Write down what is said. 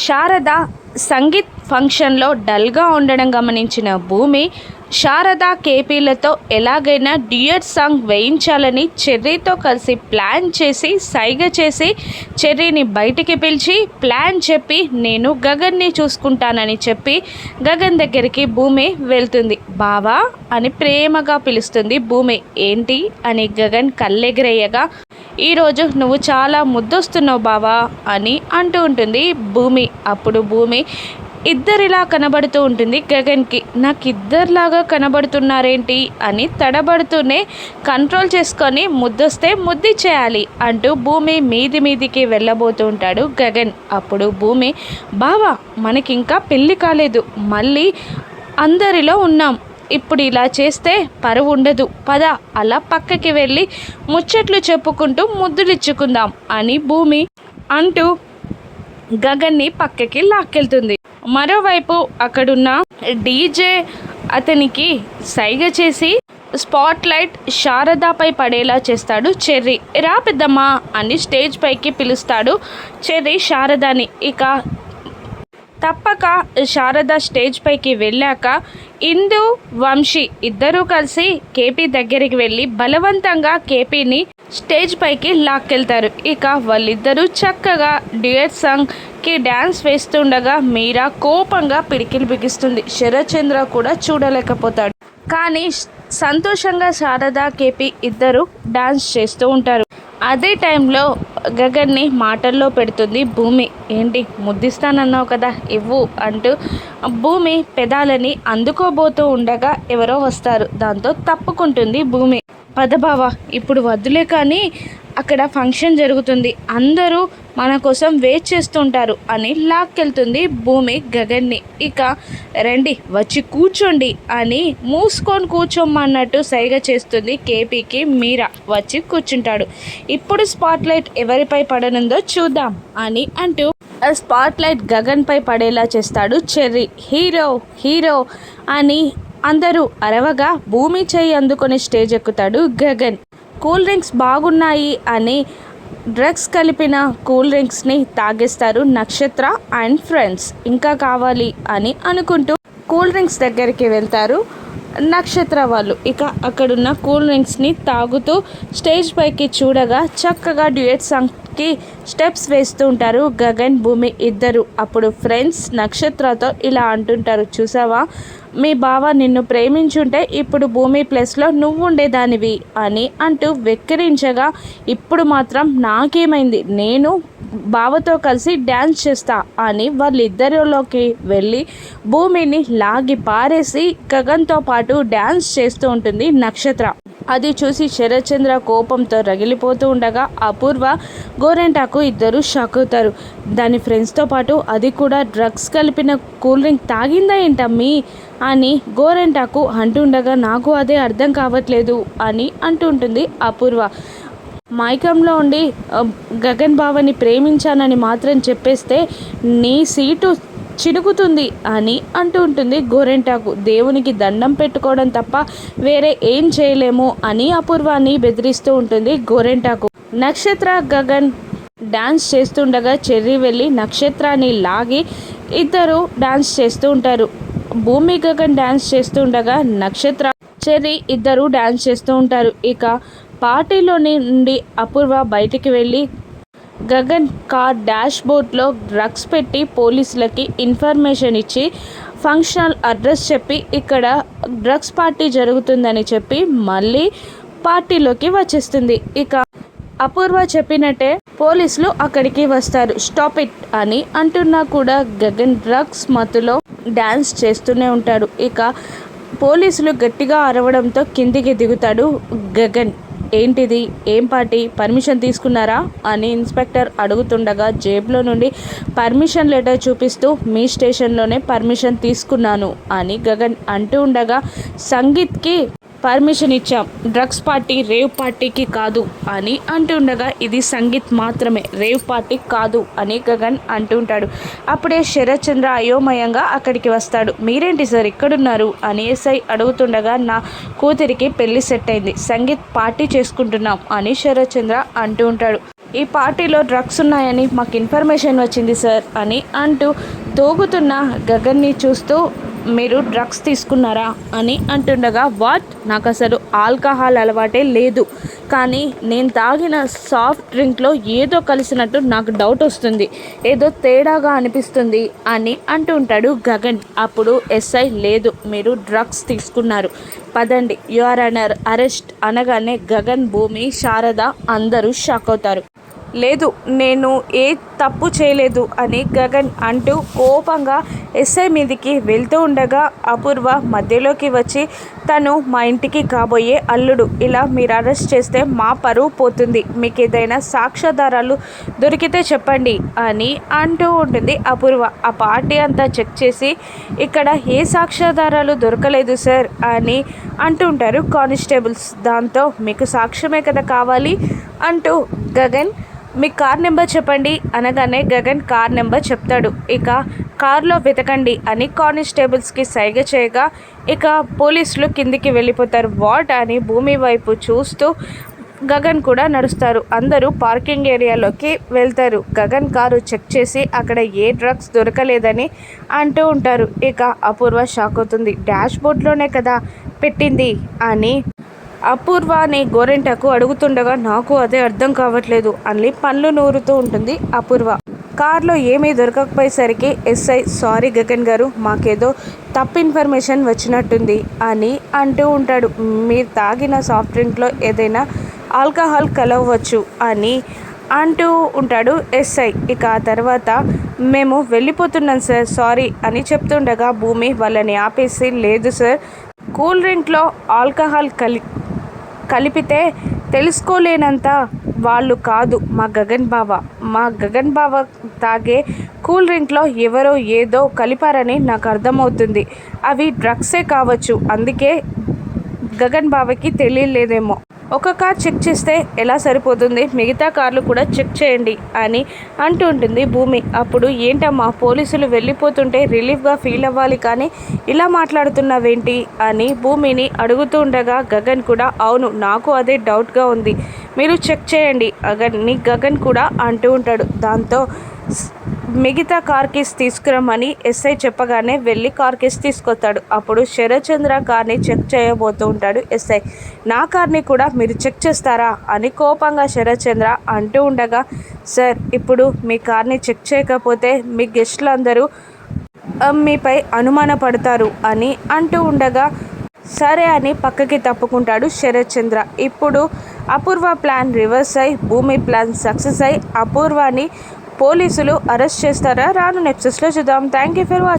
శారద సంగీత్ ఫంక్షన్లో డల్గా ఉండడం గమనించిన భూమి శారద కేపీలతో ఎలాగైనా డ్యూయట్ సాంగ్ వేయించాలని చెర్రీతో కలిసి ప్లాన్ చేసి సైగ చేసి చెర్రీని బయటికి పిలిచి ప్లాన్ చెప్పి నేను గగన్ని చూసుకుంటానని చెప్పి గగన్ దగ్గరికి భూమి వెళ్తుంది. బావా అని ప్రేమగా పిలుస్తుంది భూమి. ఏంటి అని గగన్ కళ్ళెగిరయ్యగా ఈరోజు నువ్వు చాలా ముద్దొస్తున్నావు బావా అని అంటూ ఉంటుంది భూమి. అప్పుడు భూమి ఇద్దరిలా కనబడుతూ ఉంటుంది గగన్కి. నాకు ఇద్దరిలాగా కనబడుతున్నారేంటి అని తడబడుతూనే కంట్రోల్ చేసుకొని ముద్దొస్తే ముద్దిచ్చేయాలి అంటూ భూమి మీదికి వెళ్ళబోతూ ఉంటాడు గగన్. అప్పుడు భూమి బావా మనకింకా పెళ్ళి కాలేదు, మళ్ళీ అందరిలో ఉన్నాం, ఇప్పుడు ఇలా చేస్తే పరువు ఉండదు, పద అలా పక్కకి వెళ్ళి ముచ్చట్లు చెప్పుకుంటూ ముద్దులిచ్చుకుందాం అని భూమి అంటూ గగన్ని పక్కకి లాక్కెళ్తుంది. మరోవైపు అక్కడున్న డీజే అతనికి సైగ చేసి స్పాట్ లైట్ శారదాపై పడేలా చేస్తాడు చెర్రీ. రా పెద్దమ్మా అని స్టేజ్ పైకి పిలుస్తాడు చెర్రీ శారదాని. ఇక తప్పక శారద స్టేజ్ పైకి వెళ్ళాక ఇందు వంశీ ఇద్దరూ కలిసి కేపీ దగ్గరికి వెళ్ళి బలవంతంగా కేపీని స్టేజ్ పైకి లాక్కెళ్తారు. ఇక వాళ్ళిద్దరూ చక్కగా డ్యూయట్ సాంగ్కి డ్యాన్స్ వేస్తుండగా మీరా కోపంగా పిడికిలు బిగిస్తుంది. శరత్చంద్ర కూడా చూడలేకపోతాడు. కానీ సంతోషంగా శారద కేపీ ఇద్దరు డ్యాన్స్ చేస్తూ ఉంటారు. అదే టైంలో గగన్ని మాటల్లో పెడుతుంది భూమి. ఏంటి ముద్దిస్తానన్నావు కదా ఇవ్వు అంటూ భూమి పెదాలని అందుకోబోతూ ఉండగా ఎవరో వస్తారు. దాంతో తప్పుకుంటుంది భూమి. పదబావా ఇప్పుడు వద్దులే, కానీ అక్కడ ఫంక్షన్ జరుగుతుంది, అందరూ మన కోసం వెయిట్ చేస్తుంటారు అని లాక్కెళ్తుంది భూమి గగన్ని. ఇక రండి వచ్చి కూర్చోండి అని మూసుకొని కూర్చోమన్నట్టు సైగ చేస్తుంది కేపీకి. మీరా వచ్చి కూర్చుంటాడు. ఇప్పుడు స్పాట్లైట్ ఎవరిపై పడనుందో చూద్దాం అని అంటూ స్పాట్లైట్ గగన్పై పడేలా చేస్తాడు చెర్రీ. హీరో హీరో అని అందరూ అరవగా భూమి చేయి అందుకొని స్టేజ్ ఎక్కుతాడు గగన్. కూల్ డ్రింక్స్ బాగున్నాయి అని డ్రగ్స్ కలిపిన కూల్ డ్రింక్స్ని తాగేస్తారు నక్షత్ర అండ్ ఫ్రెండ్స్. ఇంకా కావాలి అని అనుకుంటూ కూల్ డ్రింక్స్ దగ్గరికి వెళ్తారు నక్షత్ర వాళ్ళు. ఇక అక్కడున్న కూల్ డ్రింక్స్ని తాగుతూ స్టేజ్ పైకి చూడగా చక్కగా డ్యూయట్ సాంగ్కి స్టెప్స్ వేస్తూ ఉంటారు గగన్ భూమి ఇద్దరు. అప్పుడు ఫ్రెండ్స్ నక్షత్రతో ఇలా అంటుంటారు, చూసావా మీ బావ నిన్ను ప్రేమించుంటే ఇప్పుడు భూమి ప్లేస్లో నువ్వు ఉండేదానివి అని అంటూ వెక్కిరించగా ఇప్పుడు మాత్రం నాకేమైంది, నేను బావతో కలిసి డ్యాన్స్ చేస్తా అని వాళ్ళిద్దరిలోకి వెళ్ళి భూమిని లాగి పారేసి గగన్తో పాటు డ్యాన్స్ చేస్తూ ఉంటుంది నక్షత్ర. అది చూసి శరత్చంద్ర కోపంతో రగిలిపోతూ ఉండగా అపూర్వ గోరెంటాకు ఇద్దరు షాక్ అవుతారు. దాని ఫ్రెండ్స్తో పాటు అది కూడా డ్రగ్స్ కలిపిన కూల్ డ్రింక్ తాగిందా ఏంటమ్మీ అని గోరెంటాకు అంటుండగా నాకు అదే అర్థం కావట్లేదు అని అంటుంటుంది అపూర్వ. మైకంలో ఉండి గగన్ బావని ప్రేమించానని మాత్రం చెప్పేస్తే నీ సీటు చినుకుతుంది అని అంటూ ఉంటుంది గోరెంటాకు. దేవునికి దండం పెట్టుకోవడం తప్ప వేరే ఏం చేయలేము అని అపూర్వాన్ని బెదిరిస్తూ ఉంటుంది గోరెంటాకు. నక్షత్ర గగన్ డ్యాన్స్ చేస్తుండగా చెర్రీ వెళ్ళి నక్షత్రాన్ని లాగి ఇద్దరు డ్యాన్స్ చేస్తూ ఉంటారు. భూమి గగన్ డ్యాన్స్ చేస్తుండగా నక్షత్ర చెర్రీ ఇద్దరు డ్యాన్స్ చేస్తూ ఉంటారు. ఇక పార్టీలో నుండి అపూర్వ బయటికి వెళ్ళి గగన్ కార్ డాష్ బోర్డ్లో డ్రగ్స్ పెట్టి పోలీసులకి ఇన్ఫర్మేషన్ ఇచ్చి ఫంక్షనల్ అడ్రస్ చెప్పి ఇక్కడ డ్రగ్స్ పార్టీ జరుగుతుందని చెప్పి మళ్ళీ పార్టీలోకి వచ్చేస్తుంది. ఇక అపూర్వ చెప్పినట్టే పోలీసులు అక్కడికి వస్తారు. స్టాప్ ఇట్ అని అంటున్నా కూడా గగన్ డ్రగ్స్ మత్తులో డ్యాన్స్ చేస్తూనే ఉంటాడు. ఇక పోలీసులు గట్టిగా అరవడంతో కిందికి దిగుతాడు గగన్. ఏంటిది, ఏం పార్టీ, పర్మిషన్ తీసుకున్నారా అని ఇన్స్పెక్టర్ అడుగుతుండగా జేబులో నుండి పర్మిషన్ లెటర్ చూపిస్తూ మీ స్టేషన్లోనే పర్మిషన్ తీసుకున్నాను అని గగన్ అంటూ ఉండగా సంగీత్కి పర్మిషన్ ఇచ్చాం, డ్రగ్స్ పార్టీ రేవ్ పార్టీకి కాదు అని అంటుండగా ఇది సంగీత్ మాత్రమే, రేవ్ పార్టీ కాదు అని గగన్ అంటుంటాడు. అప్పుడే శరత్చంద్ర అయోమయంగా అక్కడికి వస్తాడు. మీరేంటి సార్ ఇక్కడున్నారు అని ఎస్ఐ అడుగుతుండగా నా కూతురికి పెళ్లి సెట్ అయింది, సంగీత్ పార్టీ చేసుకుంటున్నాం అని శరత్చంద్ర అంటూ ఉంటాడు. ఈ పార్టీలో డ్రగ్స్ ఉన్నాయని మాకు ఇన్ఫర్మేషన్ వచ్చింది సార్ అని అంటూ తూగుతున్న గగన్ని చూస్తూ మీరు డ్రగ్స్ తీసుకున్నారా అని అంటుండగా వాట్, నాకు అసలు ఆల్కహాల్ అలవాటే లేదు, కానీ నేను తాగిన సాఫ్ట్ డ్రింక్లో ఏదో కలిసినట్టు నాకు డౌట్ వస్తుంది, ఏదో తేడాగా అనిపిస్తుంది అని అంటూ ఉంటాడు గగన్. అప్పుడు ఎస్ఐ లేదు, మీరు డ్రగ్స్ తీసుకున్నారు, పదండి, యు ఆర్ అండర్ అరెస్ట్ అనగానే గగన్, భూమి, శారద అందరూ షాక్ అవుతారు. లేదు, నేను ఏ తప్పు చేయలేదు అని గగన్ అంటూ కోపంగా ఎస్ఐ మీదికి వెళ్తూ ఉండగా అపూర్వ మధ్యలోకి వచ్చి, తను మా ఇంటికి కాబోయే అల్లుడు, ఇలా మీరు అరెస్ట్ చేస్తే మా పరువు పోతుంది, మీకు ఏదైనా సాక్ష్యాధారాలు దొరికితే చెప్పండి అని అంటూ ఉంటుంది అపూర్వ. ఆ పార్టీ అంతా చెక్ చేసి ఇక్కడ ఏ సాక్ష్యాధారాలు దొరకలేదు సార్ అని అంటూ ఉంటారు కానిస్టేబుల్స్. దాంతో మీకు సాక్ష్యమే కదా కావాలి అంటూ గగన్, మీ కార్ నెంబర్ చెప్పండి అనగానే గగన్ కార్ నెంబర్ చెప్తాడు. ఇక కార్లో వెతకండి అని కానిస్టేబుల్స్కి సైగ చేయగా ఇక పోలీసులు కిందికి వెళ్ళిపోతారు. వాట్ అని భూమి వైపు చూస్తూ గగన్ కూడా నడుస్తారు. అందరూ పార్కింగ్ ఏరియాలోకి వెళ్తారు. గగన్ కారు చెక్ చేసి అక్కడ ఏ డ్రగ్స్ దొరకలేదని అంటూ ఉంటారు. ఇక అపూర్వ షాక్ అవుతుంది. డాష్ బోర్డ్లోనే కదా పెట్టింది అని అపూర్వని గోరెంటకు అడుగుతుండగా నాకు అదే అర్థం కావట్లేదు అని పళ్ళు నూరుతూ ఉంటుంది అపూర్వ. కార్లో ఏమీ దొరకకపోయేసరికి ఎస్ఐ, సారీ గగన్ గారు, మాకేదో తప్పు ఇన్ఫర్మేషన్ వచ్చినట్టుంది అని అంటూ ఉంటాడు. మీరు తాగిన సాఫ్ట్ డ్రింక్లో ఏదైనా ఆల్కహాల్ కలవచ్చు అని అంటూ ఉంటాడు ఎస్ఐ. ఇక ఆ తర్వాత మేము వెళ్ళిపోతున్నాం సార్, సారీ అని చెప్తుండగా భూమి వాళ్ళని ఆపేసి, లేదు సార్, కూల్ డ్రింక్లో ఆల్కహాల్ కలిపితే తెలుసుకోలేనంత వాళ్ళు కాదు మా గగన్ బావ తాగే కూల్ డ్రింక్లో ఎవరో ఏదో కలిపారని నాకు అర్థమవుతుంది, అవి డ్రగ్సే కావచ్చు, అందుకే గగన్ బావకి తెలియలేదేమో, ఒక కార్ చెక్ చేస్తే ఎలా సరిపోతుంది, మిగతా కార్లు కూడా చెక్ చేయండి అని అంటూ ఉంటుంది భూమి. అప్పుడు ఏంటమ్మా, పోలీసులు వెళ్ళిపోతుంటే రిలీఫ్గా ఫీల్ అవ్వాలి కానీ ఇలా మాట్లాడుతున్నావేంటి అని భూమిని అడుగుతూ ఉండగా గగన్ కూడా, అవును నాకు అదే డౌట్గా ఉంది, మీరు చెక్ చేయండి అని గగన్ కూడా అంటూ ఉంటాడు. దాంతో మిగతా కార్ కీస్ తీసుకురమ్మని ఎస్ఐ చెప్పగానే వెళ్ళి కార్ కీస్ తీసుకొస్తాడు. అప్పుడు శరత్చంద్ర కార్ని చెక్ చేయబోతూ ఉంటాడు ఎస్ఐ. నా కార్ని కూడా మీరు చెక్ చేస్తారా అని కోపంగా శరత్చంద్ర అంటూ ఉండగా, సార్, ఇప్పుడు మీ కార్ని చెక్ చేయకపోతే మీ గెస్టులు అందరూ మీపై అనుమానపడతారు అని అంటూ ఉండగా, సరే అని పక్కకి తప్పుకుంటాడు శరత్చంద్ర. ఇప్పుడు అపూర్వ ప్లాన్ రివర్స్ అయి భూమి ప్లాన్ సక్సెస్ అయి అపూర్వాని పోలీసులు అరెస్ట్ చేస్తారా? రాను ఎపిసోడ్స్లో చూద్దాం. Thank you for watching.